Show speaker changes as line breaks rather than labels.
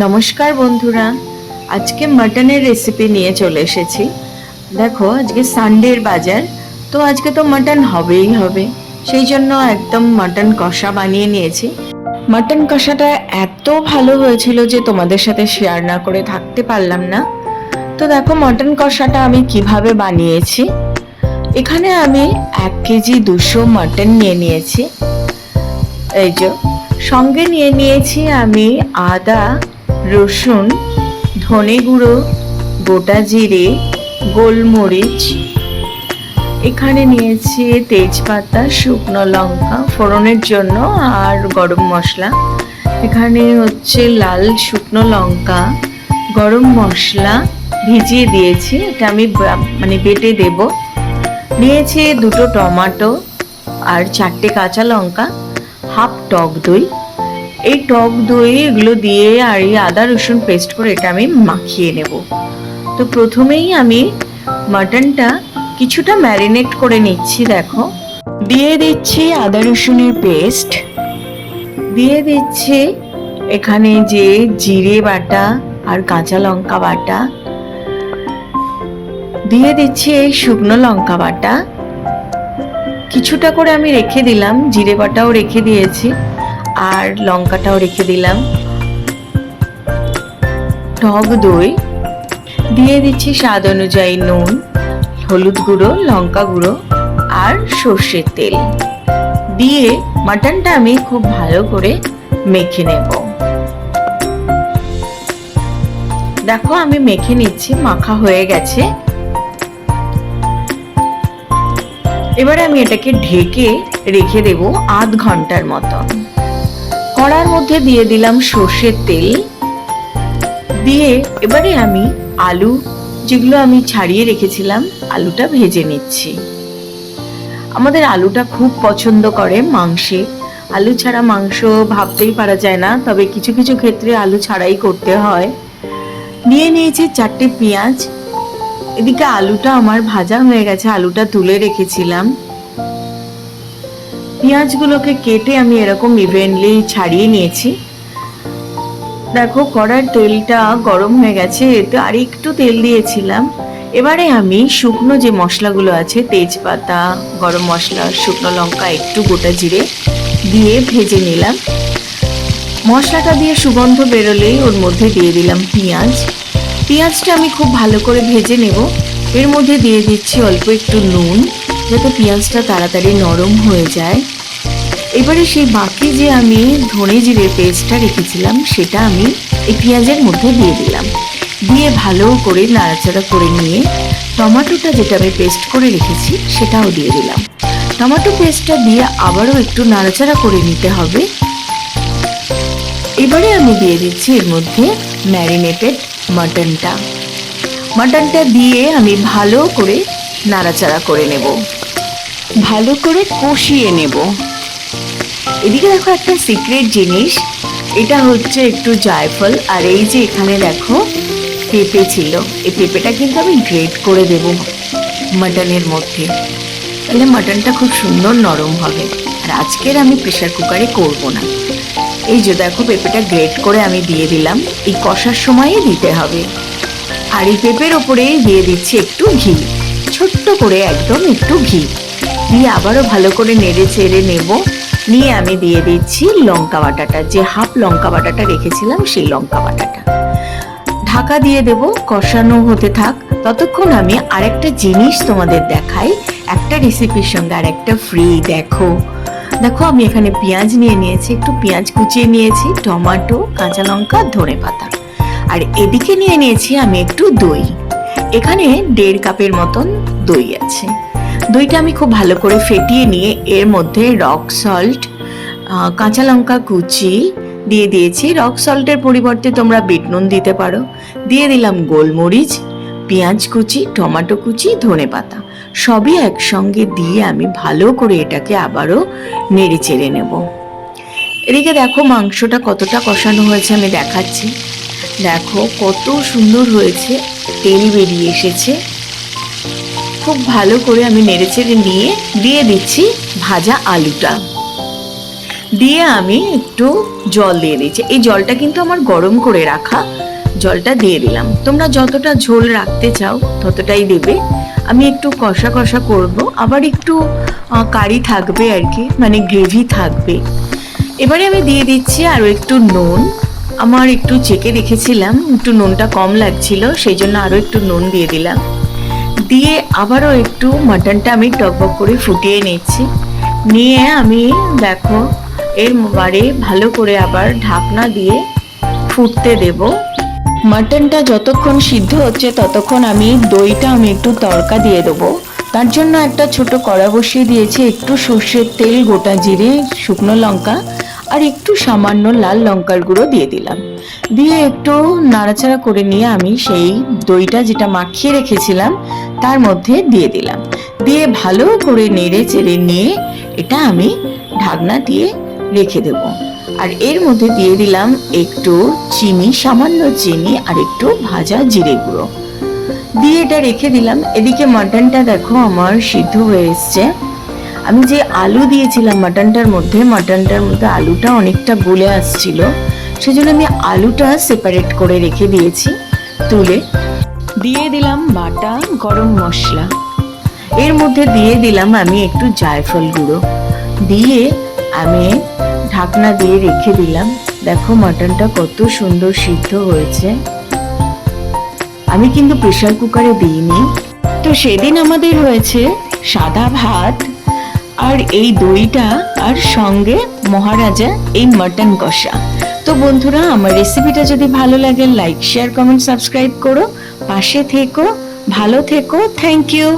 নমস্কার বন্ধুরা, আজকে মাটনের রেসিপি নিয়ে চলে এসেছি। দেখো, আজকে সানডের বাজার, তো আজকে তো মাটন হবেই হবে। সেই জন্য একদম মাটন কষা বানিয়ে নিয়েছি। মাটন কষাটা এত ভালো হয়েছিল যে তোমাদের সাথে শেয়ার না করে থাকতে পারলাম না। তো দেখো মাটন কষাটা আমি কিভাবে বানিয়েছি। এখানে আমি 1 কেজি 200 মাটন নিয়ে নিয়েছি। এই যে সঙ্গে নিয়ে নিয়েছি আমি আদা, রসুন, ধনে গুঁড়ো, গোটা জিরে, গোলমরিচ, এখানে নিয়েছি তেজপাতা, শুকনো লঙ্কা ফোড়নের জন্য, আর গরম মশলা। এখানে হচ্ছে লাল শুকনো লঙ্কা, গরম মশলা ভিজিয়ে দিয়েছি, এটা আমি বেটে দেব। নিয়েছি 2টো টমেটো আর 4টে কাঁচা লঙ্কা, হাফ টক দই। এই টক দই এগুলো দিয়ে আর এই আদা রসুন পেস্ট করে এটা আমি মাখিয়ে নেব। তো প্রথমেই আমি মাটনটা কিছুটা ম্যারিনেট করে নিচ্ছি। দেখো, দিয়ে দিচ্ছি আদা রসুনের পেস্ট, দিয়ে দিচ্ছি এখানে যে জিরে বাটা আর কাঁচা লঙ্কা বাটা, দিয়ে দিচ্ছি এই শুকনো লঙ্কা বাটা। কিছুটা করে আমি রেখে দিলাম, জিরে বাটাও রেখে দিয়েছি আর লঙ্কাটাও রেখে দিলাম। টক দই দিয়ে দিচ্ছি, স্বাদ অনুযায়ী নুন, হলুদ গুঁড়ো, লঙ্কা গুঁড়ো আর সর্ষের তেল দিয়ে মাটনটা আমি খুব ভালো করে মেখে নেব। দেখো আমি মেখে নিচ্ছি, মাখা হয়ে গেছে। এবারে আমি এটাকে ঢেকে রেখে দেব আধ ঘন্টার মতন। কড়ার মধ্যে দিয়ে দিলাম সর্ষের তেল, দিয়ে এবারে আমি আলু যেগুলো আমি ছাড়িয়ে রেখেছিলাম আলুটা ভেজে নিচ্ছি। আমাদের আলুটা খুব পছন্দ করে মাংসে, আলু ছাড়া মাংস ভাবতেই পারা যায় না, তবে কিছু কিছু ক্ষেত্রে আলু ছাড়াই করতে হয়। নিয়ে নিয়েছি 4টে পেঁয়াজ। এদিকে আলুটা আমার ভাজা হয়ে গেছে, আলুটা তুলে রেখেছিলাম। পেঁয়াজগুলোকে কেটে আমি এরকম ইভেনলি ছাড়িয়ে নিয়েছি। দেখো কড়ার তেলটা গরম হয়ে গেছে, এতে আর একটু তেল দিয়েছিলাম। এবারে আমি শুকনো যে মশলাগুলো আছে, তেজপাতা, গরম মশলা, শুকনো লঙ্কা, একটু গোটা জিরে দিয়ে ভেজে নিলাম। মশলাটা দিয়ে সুগন্ধ বেরোলেই ওর মধ্যে দিয়ে দিলাম পেঁয়াজ। পেঁয়াজটা আমি খুব ভালো করে ভেজে নেব। এর মধ্যে দিয়ে দিচ্ছি অল্প একটু নুন, যাতে পেঁয়াজটা তাড়াতাড়ি নরম হয়ে যায়। এবারে সেই বাকি যে আমি ধনে জিরে পেস্টটা রেখেছিলাম সেটা আমি এই পেঁয়াজের মধ্যে দিয়ে দিলাম। দিয়ে ভালো করে নাড়াচাড়া করে নিয়ে টমেটোটা যেটা আমি পেস্ট করে রেখেছি সেটাও দিয়ে দিলাম। টমেটো পেস্টটা দিয়ে আবারও একটু নাড়াচাড়া করে নিতে হবে। এবারে আমি দিয়ে দিচ্ছি এর মধ্যে ম্যারিনেটেড মাটনটা দিয়ে আমি ভালো করে নাড়াচাড়া করে নেব, ভালো করে কষিয়ে নেব। এদিকে দেখো একটা সিক্রেট জিনিস, এটা হচ্ছে একটু জায়ফল, আর এই যে এখানে দেখো পেঁপে ছিল, এই পেঁপেটা কিন্তু আমি গ্রেট করে দেব মাটনের মধ্যে, তাহলে মাটনটা খুব সুন্দর নরম হবে। আর আজকের আমি প্রেসার কুকারে করব না। এই যে দেখো পেঁপেটা গ্রেট করে আমি দিয়ে দিলাম, এই কষার সময়ই দিতে হবে। আর এই পেঁপের ওপরে দিয়ে দিচ্ছি একটু ঘি, ছোট্ট করে একদম একটু ঘি দিয়ে আবারও ভালো করে নেড়ে চেড়ে নেব। নিয়ে আমি দিয়ে দিচ্ছি লঙ্কা বাটাটা, যে হাফ লঙ্কা বাটাটা রেখেছিলাম সেই লঙ্কা বাটাটা। ঢাকা দিয়ে দেব, কষানো হতে থাক। ততক্ষণ আমি আরেকটা জিনিস তোমাদের দেখাই, একটা রেসিপির সঙ্গে আর একটা ফ্রি। দেখো দেখো আমি এখানে পেঁয়াজ নিয়ে নিয়েছি, একটু পেঁয়াজ কুচিয়ে নিয়েছি, টমেটো, কাঁচা লঙ্কা, ধনেপাতা, আর এদিকে নিয়ে নিয়েছি আমি একটু দই। এখানে 1.5 কাপের মতন দই আছে। দইটা আমি খুব ভালো করে ফেটিয়ে নিয়ে এর মধ্যে রক সল্ট, কাঁচা লঙ্কা কুচি দিয়ে দিয়েছি। রক সল্টের পরিবর্তে তোমরা বিট নুন দিতে পারো। দিয়ে দিলাম গোলমরিচ, পেঁয়াজ কুচি, টমেটো কুচি, ধনেপাতা, সবই একসঙ্গে দিয়ে আমি ভালো করে এটাকে আবারও নেড়ে চেড়ে নেব। এদিকে দেখো মাংসটা কতটা কষানো হয়েছে আমি দেখাচ্ছি। দেখো কত সুন্দর হয়েছে, তেল বেরিয়ে এসেছে। খুব ভালো করে আমি নেড়েচেড়ে নিয়ে দিয়ে দিচ্ছি ভাজা আলুটা। দিয়ে আমি একটু জল দিয়ে দিচ্ছি। এই জলটা কিন্তু আমার গরম করে রাখা, জলটা দিয়ে দিলাম। তোমরা যতটা ঝোল রাখতে চাও ততটাই দেবে। আমি একটু কষা কষা করব, আবার একটু কারি থাকবে আর কি, মানে গ্রেভি থাকবে। এবারে আমি দিয়ে দিচ্ছি আরও একটু নুন। আমার একটু চেখে রেখেছিলাম, একটু নুনটা কম লাগছিল, সেই জন্য আরও একটু নুন দিয়ে দিলাম। দিয়ে আবারও একটু মাটনটা আমি টকবক করে ফুটিয়ে নিচ্ছি। নিয়ে আমি দেখো এরবারে ভালো করে আবার ঢাকনা দিয়ে ফুটতে দেব। মাটনটা যতক্ষণ সিদ্ধ হচ্ছে ততক্ষণ আমি দইটা একটু তড়কা দিয়ে দেবো। তার জন্য একটা ছোট কড়া বসিয়ে দিয়েছি, একটু সর্ষের তেল, গোটা জিরে, শুকনো লঙ্কা আর একটু সামান্য লাল লঙ্কার গুঁড়ো দিয়ে দিলাম। দিয়ে একটু নাড়াচাড়া করে নিয়ে আমি সেই দইটা যেটা মাখিয়ে রেখেছিলাম তার মধ্যে দিয়ে দিলাম। দিয়ে ভালো করে নেড়ে চেড়ে নিয়ে এটা আমি ঢাকনা দিয়ে রেখে দেব। আর এর মধ্যে দিয়ে দিলাম একটু চিনি, সামান্য চিনি আর একটু ভাজা জিরে গুঁড়ো দিয়ে এটা রেখে দিলাম। এদিকে মাটনটা দেখো আমার সিদ্ধ হয়ে এসছে। আমি যে আলু দিয়েছিলাম মাটনটার মধ্যে আলুটা অনেকটা গলে আসছিল, সেজন্য আমি আলুটা সেপারেট করে রেখে দিয়েছি তুলে। দিয়ে দিলাম বাটা গরম মশলা, এর মধ্যে দিয়ে দিলাম আমি একটু জায়ফল গুঁড়ো, দিয়ে আমি ঢাকনা দিয়ে রেখে দিলাম। দেখো মাটনটা কত সুন্দর সিদ্ধ হয়েছে। আমি কিন্তু প্রেসার কুকারে দিইনি। তো সেদিন আমাদের হয়েছে সাদা ভাত আর এই দইটা, আর সঙ্গে মহারাজা এই মাটন কষা। তো বন্ধুরা, আমার রেসিপিটা যদি ভালো লাগে লাইক, শেয়ার, কমেন্ট, সাবস্ক্রাইব করো, পাশে থেকো, ভালো থেকো। Thank you.